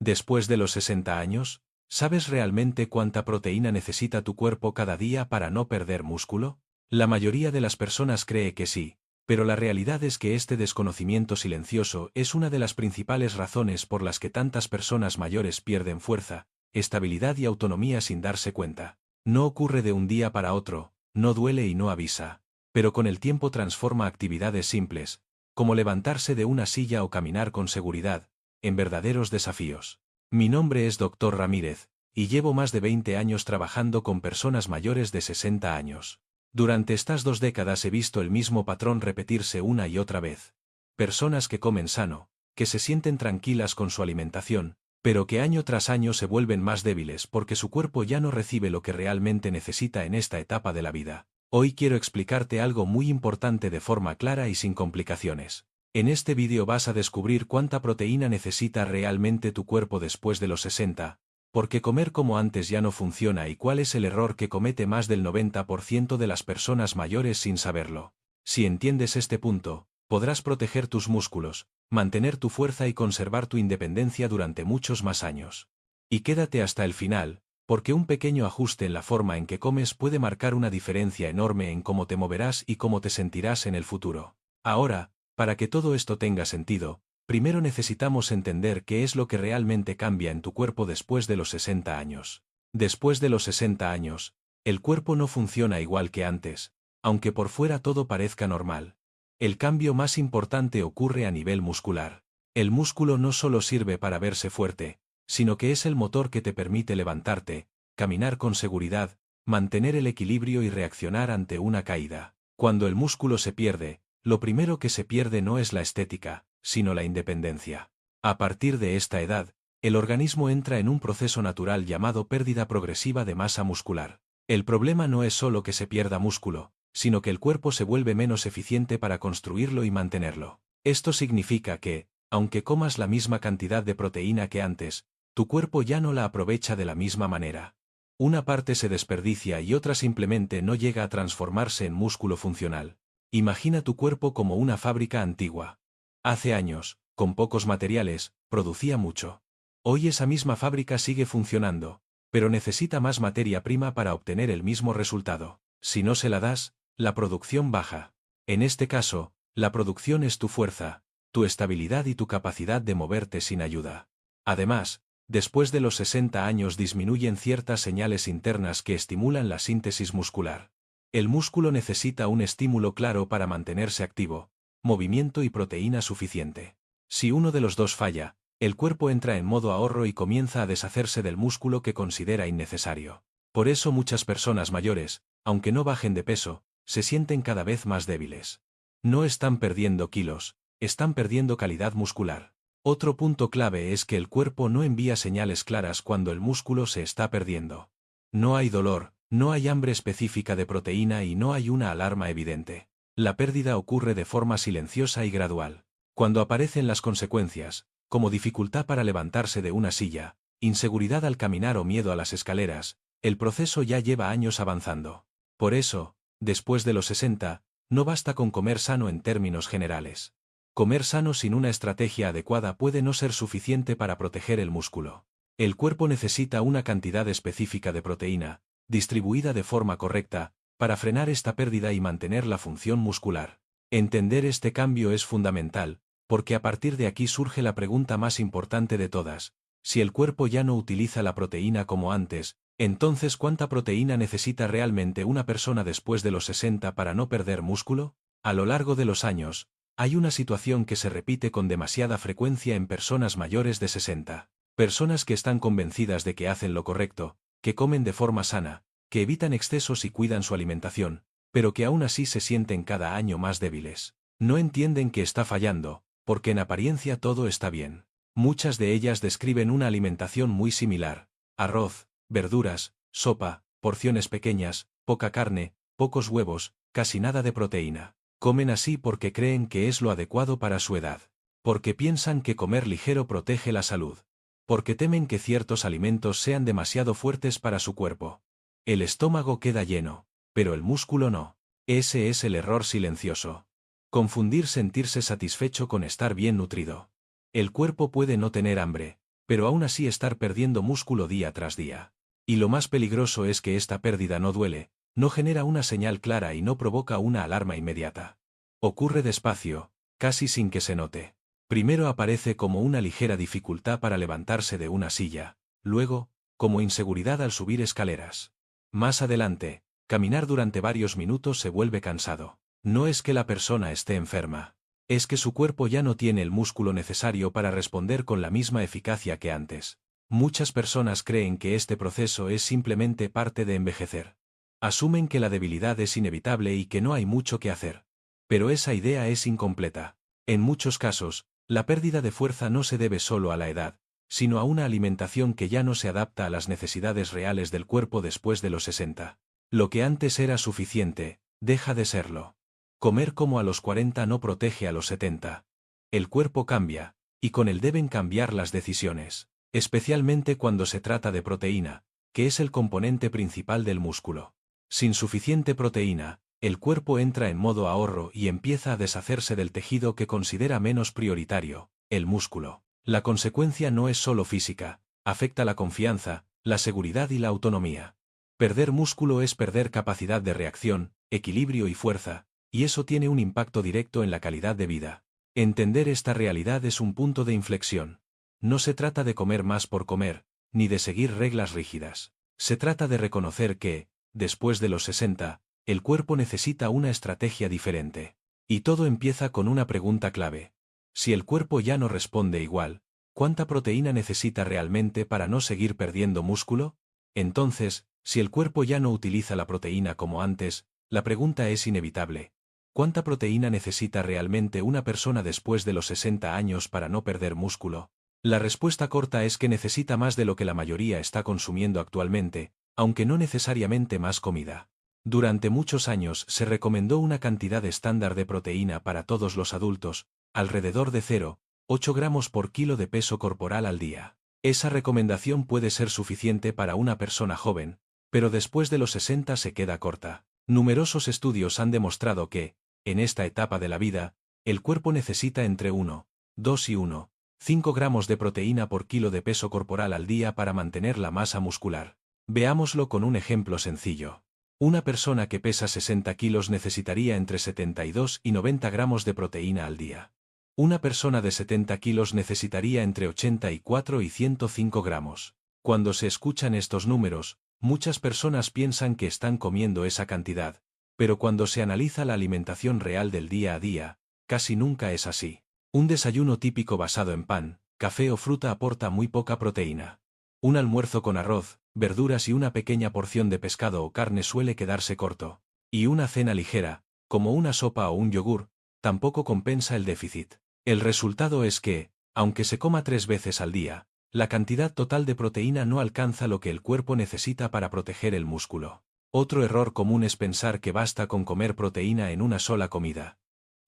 Después de los 60 años, ¿sabes realmente cuánta proteína necesita tu cuerpo cada día para no perder músculo? La mayoría de las personas cree que sí, pero la realidad es que este desconocimiento silencioso es una de las principales razones por las que tantas personas mayores pierden fuerza, estabilidad y autonomía sin darse cuenta. No ocurre de un día para otro, no duele y no avisa, pero con el tiempo transforma actividades simples, como levantarse de una silla o caminar con seguridad, en verdaderos desafíos. Mi nombre es Dr. Ramírez, y llevo más de 20 años trabajando con personas mayores de 60 años. Durante estas 2 décadas he visto el mismo patrón repetirse una y otra vez. Personas que comen sano, que se sienten tranquilas con su alimentación, pero que año tras año se vuelven más débiles porque su cuerpo ya no recibe lo que realmente necesita en esta etapa de la vida. Hoy quiero explicarte algo muy importante de forma clara y sin complicaciones. En este vídeo vas a descubrir cuánta proteína necesita realmente tu cuerpo después de los 60, porque comer como antes ya no funciona y cuál es el error que comete más del 90% de las personas mayores sin saberlo. Si entiendes este punto, podrás proteger tus músculos, mantener tu fuerza y conservar tu independencia durante muchos más años. Y quédate hasta el final, porque un pequeño ajuste en la forma en que comes puede marcar una diferencia enorme en cómo te moverás y cómo te sentirás en el futuro. Ahora, para que todo esto tenga sentido, primero necesitamos entender qué es lo que realmente cambia en tu cuerpo después de los 60 años. Después de los 60 años, el cuerpo no funciona igual que antes, aunque por fuera todo parezca normal. El cambio más importante ocurre a nivel muscular. El músculo no solo sirve para verse fuerte, sino que es el motor que te permite levantarte, caminar con seguridad, mantener el equilibrio y reaccionar ante una caída. Cuando el músculo se pierde, lo primero que se pierde no es la estética, sino la independencia. A partir de esta edad, el organismo entra en un proceso natural llamado pérdida progresiva de masa muscular. El problema no es solo que se pierda músculo, sino que el cuerpo se vuelve menos eficiente para construirlo y mantenerlo. Esto significa que, aunque comas la misma cantidad de proteína que antes, tu cuerpo ya no la aprovecha de la misma manera. Una parte se desperdicia y otra simplemente no llega a transformarse en músculo funcional. Imagina tu cuerpo como una fábrica antigua. Hace años, con pocos materiales, producía mucho. Hoy esa misma fábrica sigue funcionando, pero necesita más materia prima para obtener el mismo resultado. Si no se la das, la producción baja. En este caso, la producción es tu fuerza, tu estabilidad y tu capacidad de moverte sin ayuda. Además, después de los 60 años disminuyen ciertas señales internas que estimulan la síntesis muscular. El músculo necesita un estímulo claro para mantenerse activo, movimiento y proteína suficiente. Si uno de los dos falla, el cuerpo entra en modo ahorro y comienza a deshacerse del músculo que considera innecesario. Por eso muchas personas mayores, aunque no bajen de peso, se sienten cada vez más débiles. No están perdiendo kilos, están perdiendo calidad muscular. Otro punto clave es que el cuerpo no envía señales claras cuando el músculo se está perdiendo. No hay dolor, no hay hambre específica de proteína y no hay una alarma evidente. La pérdida ocurre de forma silenciosa y gradual. Cuando aparecen las consecuencias, como dificultad para levantarse de una silla, inseguridad al caminar o miedo a las escaleras, el proceso ya lleva años avanzando. Por eso, después de los 60, no basta con comer sano en términos generales. Comer sano sin una estrategia adecuada puede no ser suficiente para proteger el músculo. El cuerpo necesita una cantidad específica de proteína, distribuida de forma correcta, para frenar esta pérdida y mantener la función muscular. Entender este cambio es fundamental, porque a partir de aquí surge la pregunta más importante de todas: si el cuerpo ya no utiliza la proteína como antes, entonces ¿cuánta proteína necesita realmente una persona después de los 60 para no perder músculo? A lo largo de los años, hay una situación que se repite con demasiada frecuencia en personas mayores de 60. Personas que están convencidas de que hacen lo correcto, que comen de forma sana, que evitan excesos y cuidan su alimentación, pero que aún así se sienten cada año más débiles. No entienden que está fallando, porque en apariencia todo está bien. Muchas de ellas describen una alimentación muy similar: arroz, verduras, sopa, porciones pequeñas, poca carne, pocos huevos, casi nada de proteína. Comen así porque creen que es lo adecuado para su edad. Porque piensan que comer ligero protege la salud. Porque temen que ciertos alimentos sean demasiado fuertes para su cuerpo. El estómago queda lleno, pero el músculo no. Ese es el error silencioso. Confundir sentirse satisfecho con estar bien nutrido. El cuerpo puede no tener hambre, pero aún así estar perdiendo músculo día tras día. Y lo más peligroso es que esta pérdida no duele, no genera una señal clara y no provoca una alarma inmediata. Ocurre despacio, casi sin que se note. Primero aparece como una ligera dificultad para levantarse de una silla, luego, como inseguridad al subir escaleras. Más adelante, caminar durante varios minutos se vuelve cansado. No es que la persona esté enferma. Es que su cuerpo ya no tiene el músculo necesario para responder con la misma eficacia que antes. Muchas personas creen que este proceso es simplemente parte de envejecer. Asumen que la debilidad es inevitable y que no hay mucho que hacer. Pero esa idea es incompleta. En muchos casos, la pérdida de fuerza no se debe solo a la edad, sino a una alimentación que ya no se adapta a las necesidades reales del cuerpo después de los 60. Lo que antes era suficiente, deja de serlo. Comer como a los 40 no protege a los 70. El cuerpo cambia, y con él deben cambiar las decisiones, especialmente cuando se trata de proteína, que es el componente principal del músculo. Sin suficiente proteína, el cuerpo entra en modo ahorro y empieza a deshacerse del tejido que considera menos prioritario, el músculo. La consecuencia no es solo física, afecta la confianza, la seguridad y la autonomía. Perder músculo es perder capacidad de reacción, equilibrio y fuerza, y eso tiene un impacto directo en la calidad de vida. Entender esta realidad es un punto de inflexión. No se trata de comer más por comer, ni de seguir reglas rígidas. Se trata de reconocer que, después de los 60, el cuerpo necesita una estrategia diferente. Y todo empieza con una pregunta clave. Si el cuerpo ya no responde igual, ¿cuánta proteína necesita realmente para no seguir perdiendo músculo? Entonces, si el cuerpo ya no utiliza la proteína como antes, la pregunta es inevitable. ¿Cuánta proteína necesita realmente una persona después de los 60 años para no perder músculo? La respuesta corta es que necesita más de lo que la mayoría está consumiendo actualmente, aunque no necesariamente más comida. Durante muchos años se recomendó una cantidad estándar de proteína para todos los adultos, alrededor de 0,8 gramos por kilo de peso corporal al día. Esa recomendación puede ser suficiente para una persona joven, pero después de los 60 se queda corta. Numerosos estudios han demostrado que, en esta etapa de la vida, el cuerpo necesita entre 1, 2 y 1,5 gramos de proteína por kilo de peso corporal al día para mantener la masa muscular. Veámoslo con un ejemplo sencillo. Una persona que pesa 60 kilos necesitaría entre 72 y 90 gramos de proteína al día. Una persona de 70 kilos necesitaría entre 84 y 105 gramos. Cuando se escuchan estos números, muchas personas piensan que están comiendo esa cantidad, pero cuando se analiza la alimentación real del día a día, casi nunca es así. Un desayuno típico basado en pan, café o fruta aporta muy poca proteína. Un almuerzo con arroz, verduras y una pequeña porción de pescado o carne suele quedarse corto. Y una cena ligera, como una sopa o un yogur, tampoco compensa el déficit. El resultado es que, aunque se coma 3 veces al día, la cantidad total de proteína no alcanza lo que el cuerpo necesita para proteger el músculo. Otro error común es pensar que basta con comer proteína en una sola comida.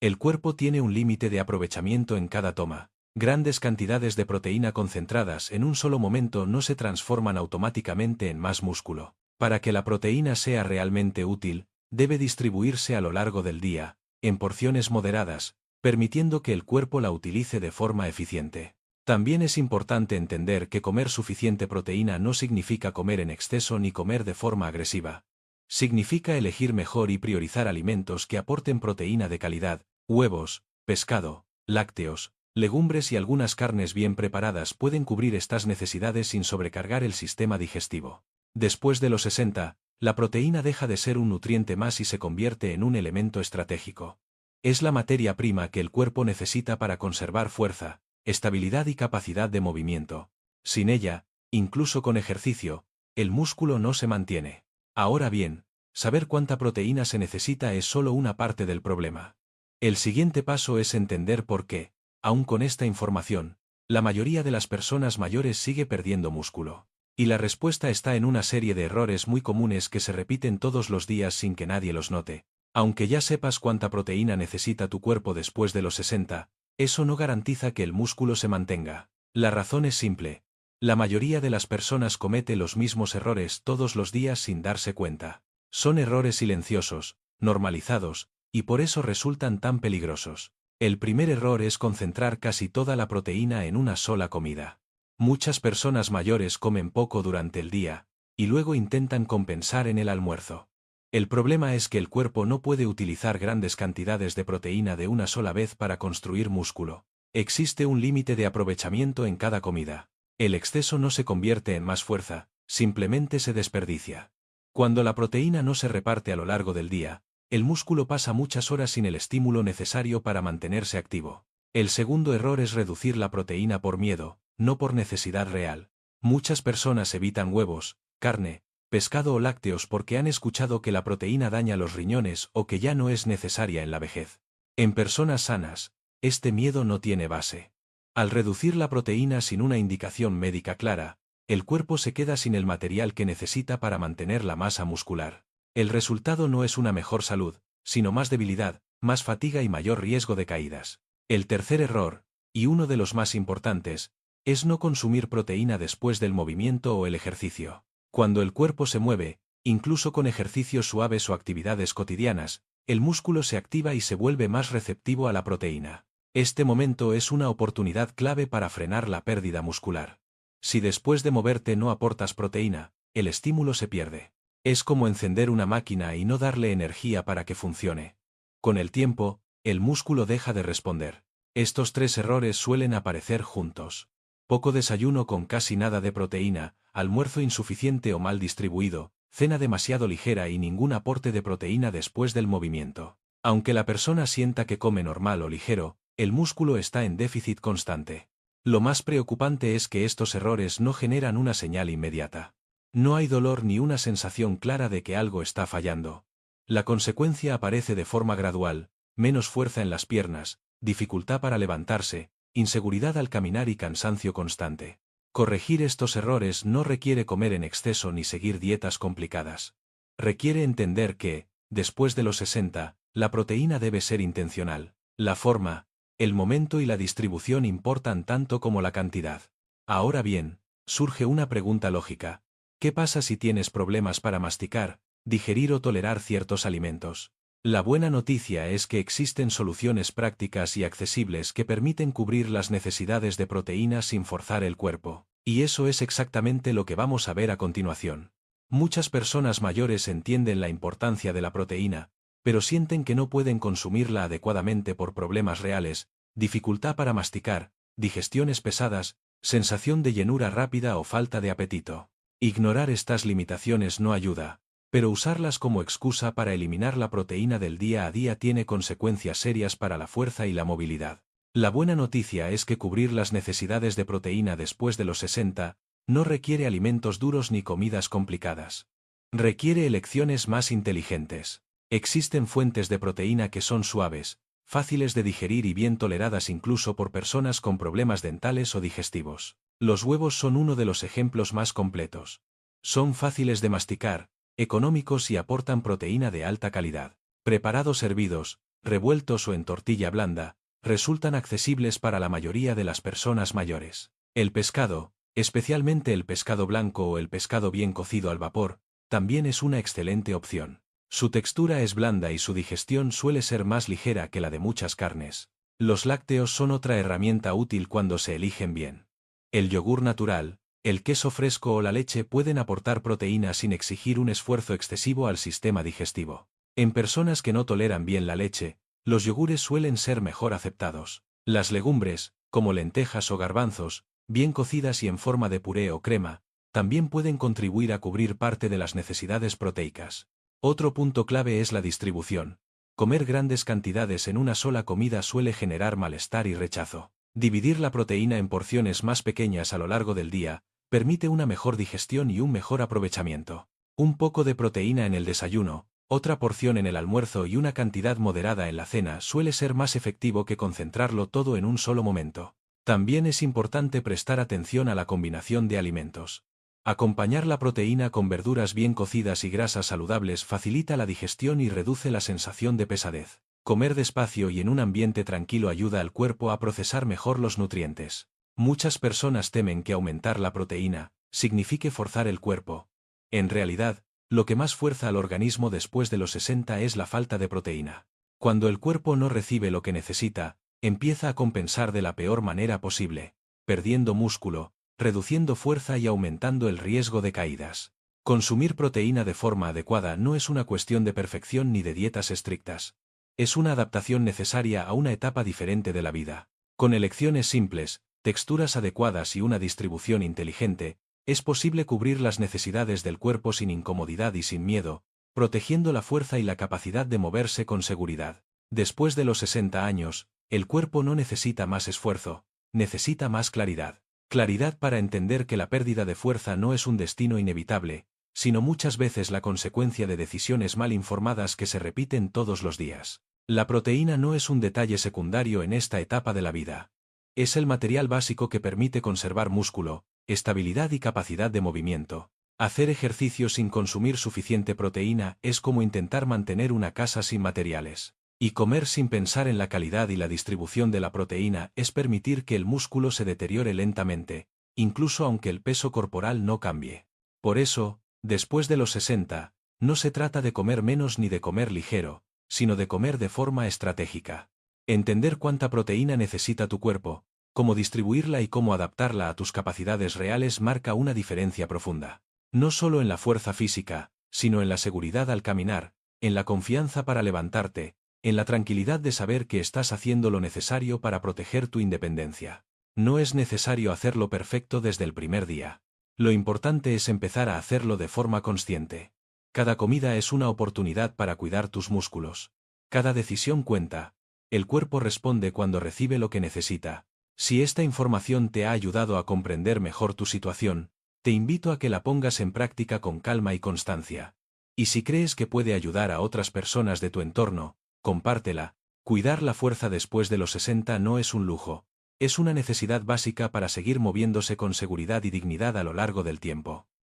El cuerpo tiene un límite de aprovechamiento en cada toma. Grandes cantidades de proteína concentradas en un solo momento no se transforman automáticamente en más músculo. Para que la proteína sea realmente útil, debe distribuirse a lo largo del día, en porciones moderadas, permitiendo que el cuerpo la utilice de forma eficiente. También es importante entender que comer suficiente proteína no significa comer en exceso ni comer de forma agresiva. Significa elegir mejor y priorizar alimentos que aporten proteína de calidad. Huevos, pescado, lácteos, legumbres y algunas carnes bien preparadas pueden cubrir estas necesidades sin sobrecargar el sistema digestivo. Después de los 60, la proteína deja de ser un nutriente más y se convierte en un elemento estratégico. Es la materia prima que el cuerpo necesita para conservar fuerza, estabilidad y capacidad de movimiento. Sin ella, incluso con ejercicio, el músculo no se mantiene. Ahora bien, saber cuánta proteína se necesita es solo una parte del problema. El siguiente paso es entender por qué, aun con esta información, la mayoría de las personas mayores sigue perdiendo músculo. Y la respuesta está en una serie de errores muy comunes que se repiten todos los días sin que nadie los note. Aunque ya sepas cuánta proteína necesita tu cuerpo después de los 60, eso no garantiza que el músculo se mantenga. La razón es simple. La mayoría de las personas comete los mismos errores todos los días sin darse cuenta. Son errores silenciosos, normalizados, y por eso resultan tan peligrosos. El primer error es concentrar casi toda la proteína en una sola comida. Muchas personas mayores comen poco durante el día, y luego intentan compensar en el almuerzo. El problema es que el cuerpo no puede utilizar grandes cantidades de proteína de una sola vez para construir músculo. Existe un límite de aprovechamiento en cada comida. El exceso no se convierte en más fuerza, simplemente se desperdicia. Cuando la proteína no se reparte a lo largo del día, el músculo pasa muchas horas sin el estímulo necesario para mantenerse activo. El segundo error es reducir la proteína por miedo, no por necesidad real. Muchas personas evitan huevos, carne, pescado o lácteos porque han escuchado que la proteína daña los riñones o que ya no es necesaria en la vejez. En personas sanas, este miedo no tiene base. Al reducir la proteína sin una indicación médica clara, el cuerpo se queda sin el material que necesita para mantener la masa muscular. El resultado no es una mejor salud, sino más debilidad, más fatiga y mayor riesgo de caídas. El tercer error, y uno de los más importantes, es no consumir proteína después del movimiento o el ejercicio. Cuando el cuerpo se mueve, incluso con ejercicios suaves o actividades cotidianas, el músculo se activa y se vuelve más receptivo a la proteína. Este momento es una oportunidad clave para frenar la pérdida muscular. Si después de moverte no aportas proteína, el estímulo se pierde. Es como encender una máquina y no darle energía para que funcione. Con el tiempo, el músculo deja de responder. Estos tres errores suelen aparecer juntos. Poco desayuno con casi nada de proteína, almuerzo insuficiente o mal distribuido, cena demasiado ligera y ningún aporte de proteína después del movimiento. Aunque la persona sienta que come normal o ligero, el músculo está en déficit constante. Lo más preocupante es que estos errores no generan una señal inmediata. No hay dolor ni una sensación clara de que algo está fallando. La consecuencia aparece de forma gradual: menos fuerza en las piernas, dificultad para levantarse, inseguridad al caminar y cansancio constante. Corregir estos errores no requiere comer en exceso ni seguir dietas complicadas. Requiere entender que, después de los 60, la proteína debe ser intencional. La forma, el momento y la distribución importan tanto como la cantidad. Ahora bien, surge una pregunta lógica. ¿Qué pasa si tienes problemas para masticar, digerir o tolerar ciertos alimentos? La buena noticia es que existen soluciones prácticas y accesibles que permiten cubrir las necesidades de proteína sin forzar el cuerpo, y eso es exactamente lo que vamos a ver a continuación. Muchas personas mayores entienden la importancia de la proteína, pero sienten que no pueden consumirla adecuadamente por problemas reales: dificultad para masticar, digestiones pesadas, sensación de llenura rápida o falta de apetito. Ignorar estas limitaciones no ayuda, pero usarlas como excusa para eliminar la proteína del día a día tiene consecuencias serias para la fuerza y la movilidad. La buena noticia es que cubrir las necesidades de proteína después de los 60 no requiere alimentos duros ni comidas complicadas. Requiere elecciones más inteligentes. Existen fuentes de proteína que son suaves, fáciles de digerir y bien toleradas incluso por personas con problemas dentales o digestivos. Los huevos son uno de los ejemplos más completos. Son fáciles de masticar, económicos y aportan proteína de alta calidad. Preparados hervidos, revueltos o en tortilla blanda, resultan accesibles para la mayoría de las personas mayores. El pescado, especialmente el pescado blanco o el pescado bien cocido al vapor, también es una excelente opción. Su textura es blanda y su digestión suele ser más ligera que la de muchas carnes. Los lácteos son otra herramienta útil cuando se eligen bien. El yogur natural, el queso fresco o la leche pueden aportar proteína sin exigir un esfuerzo excesivo al sistema digestivo. En personas que no toleran bien la leche, los yogures suelen ser mejor aceptados. Las legumbres, como lentejas o garbanzos, bien cocidas y en forma de puré o crema, también pueden contribuir a cubrir parte de las necesidades proteicas. Otro punto clave es la distribución. Comer grandes cantidades en una sola comida suele generar malestar y rechazo. Dividir la proteína en porciones más pequeñas a lo largo del día permite una mejor digestión y un mejor aprovechamiento. Un poco de proteína en el desayuno, otra porción en el almuerzo y una cantidad moderada en la cena suele ser más efectivo que concentrarlo todo en un solo momento. También es importante prestar atención a la combinación de alimentos. Acompañar la proteína con verduras bien cocidas y grasas saludables facilita la digestión y reduce la sensación de pesadez. Comer despacio y en un ambiente tranquilo ayuda al cuerpo a procesar mejor los nutrientes. Muchas personas temen que aumentar la proteína signifique forzar el cuerpo. En realidad, lo que más fuerza al organismo después de los 60 es la falta de proteína. Cuando el cuerpo no recibe lo que necesita, empieza a compensar de la peor manera posible, perdiendo músculo, reduciendo fuerza y aumentando el riesgo de caídas. Consumir proteína de forma adecuada no es una cuestión de perfección ni de dietas estrictas. Es una adaptación necesaria a una etapa diferente de la vida. Con elecciones simples, texturas adecuadas y una distribución inteligente, es posible cubrir las necesidades del cuerpo sin incomodidad y sin miedo, protegiendo la fuerza y la capacidad de moverse con seguridad. Después de los 60 años, el cuerpo no necesita más esfuerzo, necesita más claridad. Claridad para entender que la pérdida de fuerza no es un destino inevitable, sino muchas veces la consecuencia de decisiones mal informadas que se repiten todos los días. La proteína no es un detalle secundario en esta etapa de la vida. Es el material básico que permite conservar músculo, estabilidad y capacidad de movimiento. Hacer ejercicio sin consumir suficiente proteína es como intentar mantener una casa sin materiales. Y comer sin pensar en la calidad y la distribución de la proteína es permitir que el músculo se deteriore lentamente, incluso aunque el peso corporal no cambie. Por eso, después de los 60, no se trata de comer menos ni de comer ligero, sino de comer de forma estratégica. Entender cuánta proteína necesita tu cuerpo, cómo distribuirla y cómo adaptarla a tus capacidades reales marca una diferencia profunda. No solo en la fuerza física, sino en la seguridad al caminar, en la confianza para levantarte, en la tranquilidad de saber que estás haciendo lo necesario para proteger tu independencia. No es necesario hacerlo perfecto desde el primer día. Lo importante es empezar a hacerlo de forma consciente. Cada comida es una oportunidad para cuidar tus músculos. Cada decisión cuenta. El cuerpo responde cuando recibe lo que necesita. Si esta información te ha ayudado a comprender mejor tu situación, te invito a que la pongas en práctica con calma y constancia. Y si crees que puede ayudar a otras personas de tu entorno, compártela. Cuidar la fuerza después de los 60 no es un lujo, es una necesidad básica para seguir moviéndose con seguridad y dignidad a lo largo del tiempo.